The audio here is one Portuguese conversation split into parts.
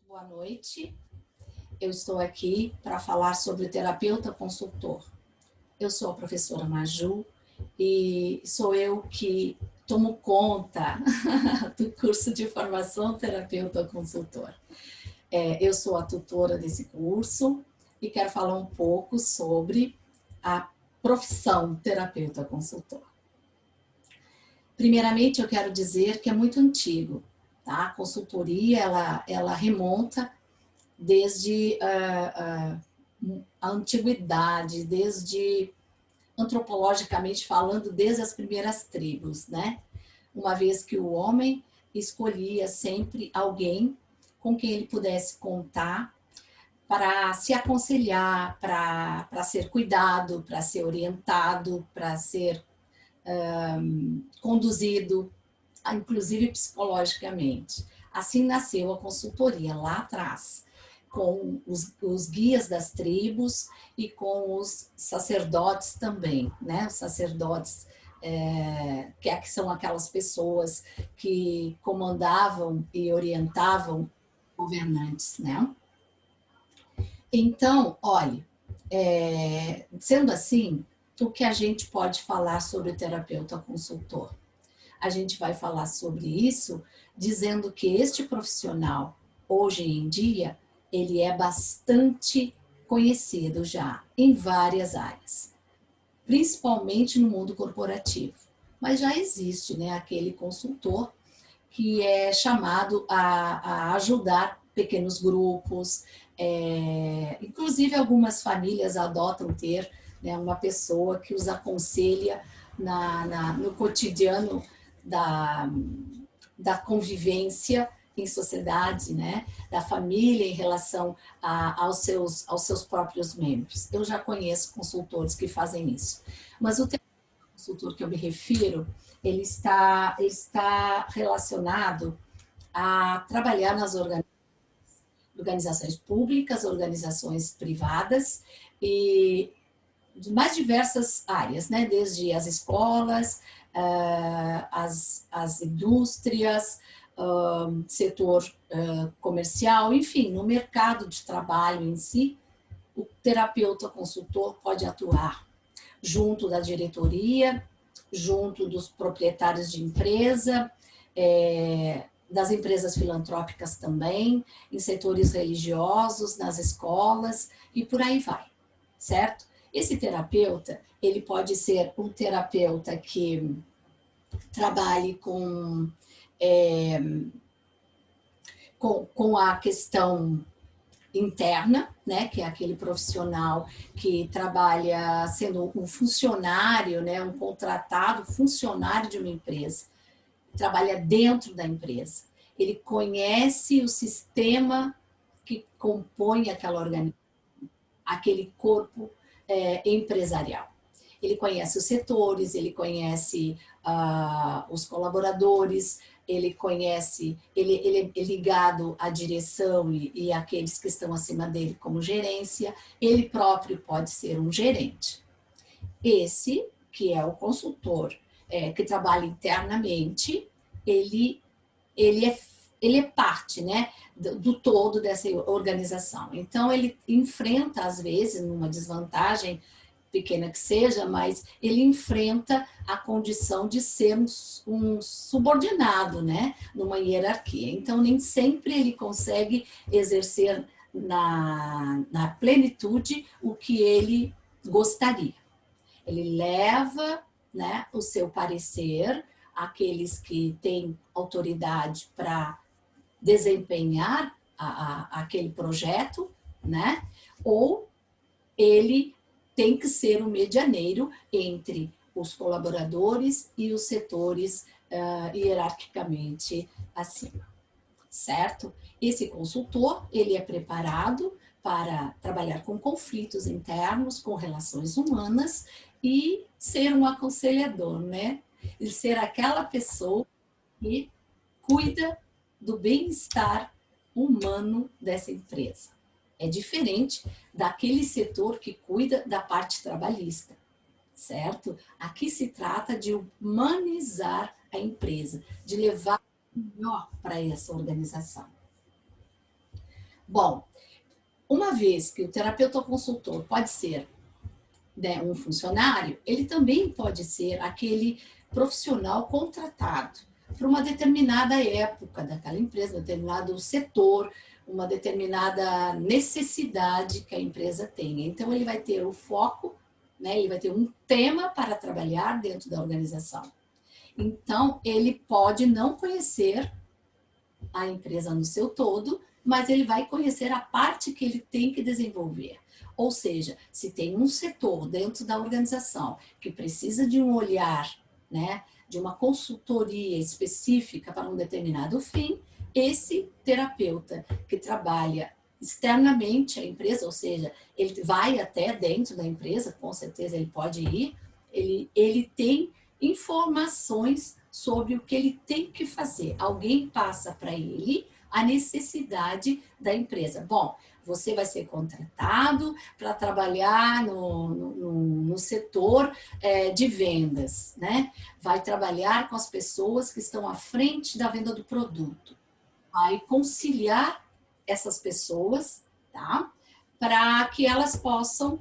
Boa noite. Eu estou aqui para falar sobre o terapeuta consultor. Eu sou a professora Maju e sou eu que tomo conta do curso de formação terapeuta consultor. Eu sou a tutora desse curso e quero falar um pouco sobre a profissão terapeuta consultor. Primeiramente, eu quero dizer que é muito antigo, tá? A consultoria, ela remonta desde a antiguidade, desde, antropologicamente falando, desde as primeiras tribos, né? Uma vez que o homem escolhia sempre alguém com quem ele pudesse contar para se aconselhar, para ser cuidado, para ser orientado, para ser conduzido, inclusive psicologicamente. Assim nasceu a consultoria lá atrás, com os guias das tribos e com os sacerdotes também, né? Os sacerdotes, que são aquelas pessoas que comandavam e orientavam governantes, né? Então, olhe, sendo assim, o que a gente pode falar sobre o terapeuta consultor? A gente vai falar sobre isso dizendo que este profissional, hoje em dia, ele é bastante conhecido já em várias áreas, principalmente no mundo corporativo. Mas já existe, né, aquele consultor que é chamado a ajudar pequenos grupos, inclusive algumas famílias adotam ter, né, uma pessoa que os aconselha no cotidiano da convivência em sociedade, né? Da família em relação aos seus próprios membros. Eu já conheço consultores que fazem isso. Mas o consultor que eu me refiro, ele está relacionado a trabalhar nas organizações públicas, organizações privadas e de mais diversas áreas, né? Desde as escolas, as indústrias, setor comercial, enfim, no mercado de trabalho em si, o terapeuta consultor pode atuar junto da diretoria, junto dos proprietários de empresa, das empresas filantrópicas também, em setores religiosos, nas escolas e por aí vai, certo? Esse terapeuta, ele pode ser um terapeuta que trabalhe com a questão interna, né, que é aquele profissional que trabalha sendo um funcionário, né, um contratado funcionário de uma empresa, trabalha dentro da empresa. Ele conhece o sistema que compõe aquela organização, aquele corpo empresarial. Ele conhece os setores, ele conhece os colaboradores, ele conhece, ele é ligado à direção e àqueles que estão acima dele como gerência, ele próprio pode ser um gerente. Esse, que é o consultor, que trabalha internamente, ele é parte, né, do todo dessa organização. Então, ele enfrenta, às vezes, numa desvantagem pequena que seja, mas ele enfrenta a condição de ser um subordinado, né, numa hierarquia. Então, nem sempre ele consegue exercer na plenitude o que ele gostaria. Ele leva, né, o seu parecer àqueles que têm autoridade para desempenhar aquele projeto, né, ou ele tem que ser o medianeiro entre os colaboradores e os setores hierarquicamente acima, certo? Esse consultor, ele é preparado para trabalhar com conflitos internos, com relações humanas e ser um aconselhador, né? E ser aquela pessoa que cuida do bem-estar humano dessa empresa. É diferente daquele setor que cuida da parte trabalhista, certo? Aqui se trata de humanizar a empresa, de levar o melhor para essa organização. Bom, uma vez que o terapeuta consultor pode ser, né, um funcionário, ele também pode ser aquele profissional contratado para uma determinada época daquela empresa, um determinado setor, uma determinada necessidade que a empresa tenha. Então, ele vai ter o foco, né, ele vai ter um tema para trabalhar dentro da organização. Então, ele pode não conhecer a empresa no seu todo, mas ele vai conhecer a parte que ele tem que desenvolver. Ou seja, se tem um setor dentro da organização que precisa de um olhar, né, de uma consultoria específica para um determinado fim, esse terapeuta que trabalha externamente à empresa, ou seja, ele vai até dentro da empresa, com certeza ele pode ir, ele tem informações sobre o que ele tem que fazer. Alguém passa para ele a necessidade da empresa. Bom, você vai ser contratado para trabalhar no setor de vendas, né? Vai trabalhar com as pessoas que estão à frente da venda do produto. Vai conciliar essas pessoas, tá? Para que elas possam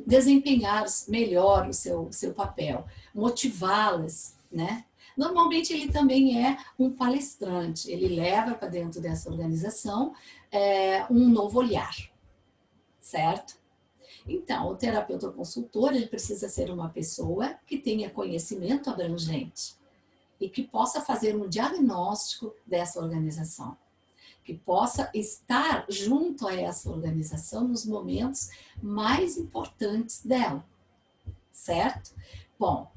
desempenhar melhor o seu papel, motivá-las, né? Normalmente ele também é um palestrante, ele leva para dentro dessa organização um novo olhar, certo? Então, o terapeuta consultor, ele precisa ser uma pessoa que tenha conhecimento abrangente e que possa fazer um diagnóstico dessa organização, que possa estar junto a essa organização nos momentos mais importantes dela, certo? Bom,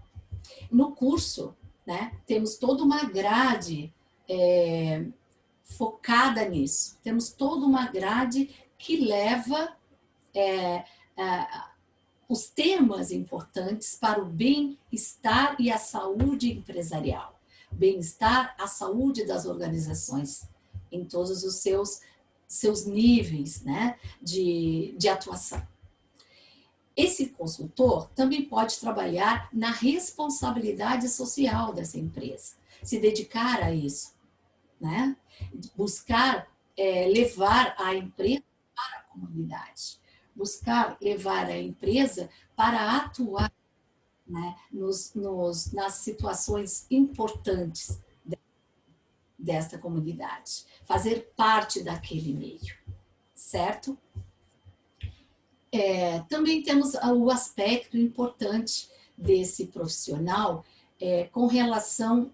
no curso, né, temos toda uma grade focada nisso. Temos toda uma grade que leva os temas importantes para o bem-estar e a saúde empresarial. Bem-estar, a saúde das organizações, em todos os seus níveis, né, de atuação. Esse consultor também pode trabalhar na responsabilidade social dessa empresa, se dedicar a isso, né? Buscar levar a empresa para a comunidade, buscar levar a empresa para atuar, né, nas situações importantes desta comunidade, fazer parte daquele meio, certo? Também temos o aspecto importante desse profissional com relação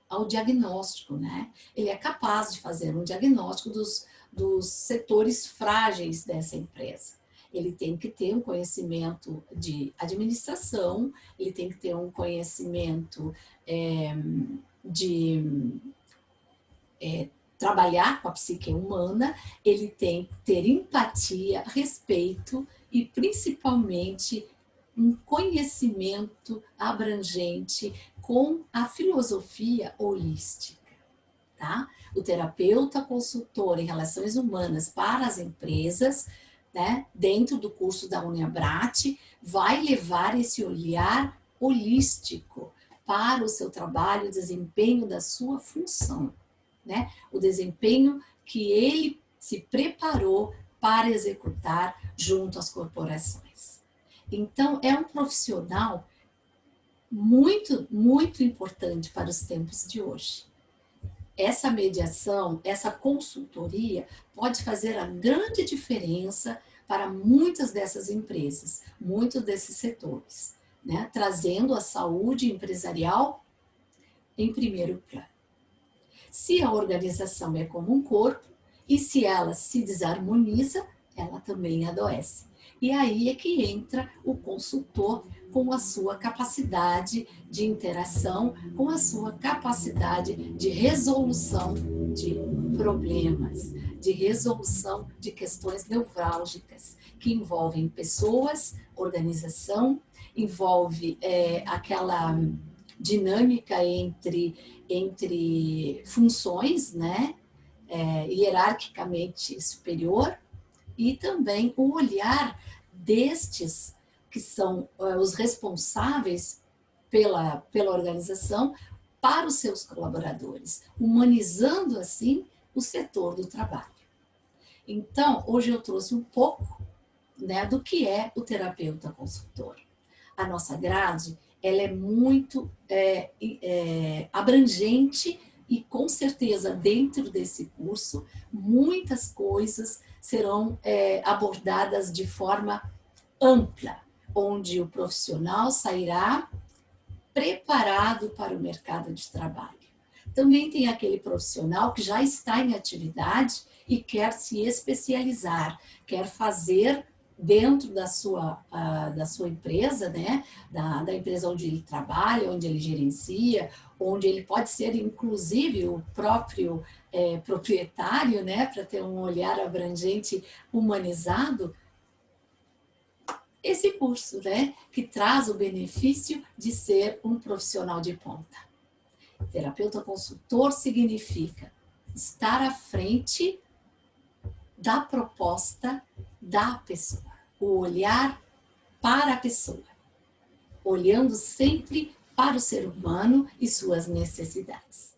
ao diagnóstico, né? Ele é capaz de fazer um diagnóstico dos setores frágeis dessa empresa. Ele tem que ter um conhecimento de administração, ele tem que ter um conhecimento de trabalhar com a psique humana, ele tem que ter empatia, respeito e principalmente um conhecimento abrangente com a filosofia holística, tá? O terapeuta consultor em relações humanas para as empresas, né, dentro do curso da Uniabrat, vai levar esse olhar holístico para o seu trabalho, o desempenho da sua função, né? O desempenho que ele se preparou para executar junto às corporações. Então, é um profissional muito, muito importante para os tempos de hoje. Essa mediação, essa consultoria pode fazer a grande diferença para muitas dessas empresas, muitos desses setores, né? Trazendo a saúde empresarial em primeiro plano. Se a organização é como um corpo, e se ela se desarmoniza, ela também adoece. E aí é que entra o consultor com a sua capacidade de interação, com a sua capacidade de resolução de problemas, de resolução de questões nevrálgicas, que envolvem pessoas, organização, envolve aquela dinâmica entre funções, né, hierarquicamente superior, e também o olhar destes que são os responsáveis pela organização para os seus colaboradores, humanizando assim o setor do trabalho. Então, hoje eu trouxe um pouco, né, do que é o terapeuta consultor. A nossa grade, ela é muito abrangente e, com certeza, dentro desse curso, muitas coisas serão abordadas de forma ampla, onde o profissional sairá preparado para o mercado de trabalho. Também tem aquele profissional que já está em atividade e quer se especializar, quer fazer dentro da sua empresa, né? Da empresa onde ele trabalha, onde ele gerencia, onde ele pode ser, inclusive, o próprio proprietário, né? Para ter um olhar abrangente, humanizado. Esse curso, né? Que traz o benefício de ser um profissional de ponta. Terapeuta consultor significa estar à frente da proposta da pessoa, o olhar para a pessoa, olhando sempre para o ser humano e suas necessidades.